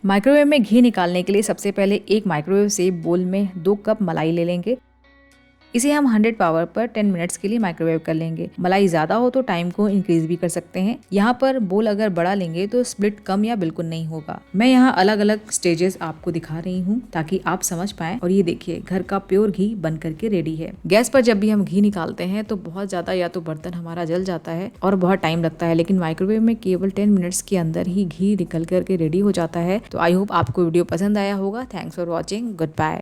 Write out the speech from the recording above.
Microwave में घी निकालने के लिए सबसे पहले एक माइक्रोवेव से बोल में 2 कप मलाई ले लेंगे। इसे हम 100 पावर पर 10 मिनट्स के लिए माइक्रोवेव कर लेंगे। मलाई ज्यादा हो तो टाइम को इंक्रीज भी कर सकते हैं। यहाँ पर बोल अगर बड़ा लेंगे तो स्प्लिट कम या बिल्कुल नहीं होगा। मैं यहाँ अलग अलग स्टेजेस आपको दिखा रही हूँ ताकि आप समझ पाएं। और ये देखिए घर का प्योर घी बन करके रेडी है। गैस पर जब भी हम घी निकालते हैं तो बहुत ज्यादा या तो बर्तन हमारा जल जाता है और बहुत टाइम लगता है, लेकिन माइक्रोवेव में केवल 10 मिनट्स के अंदर ही घी निकल करके रेडी हो जाता है। तो आई होप आपको वीडियो पसंद आया होगा। Thanks for watching. Good bye.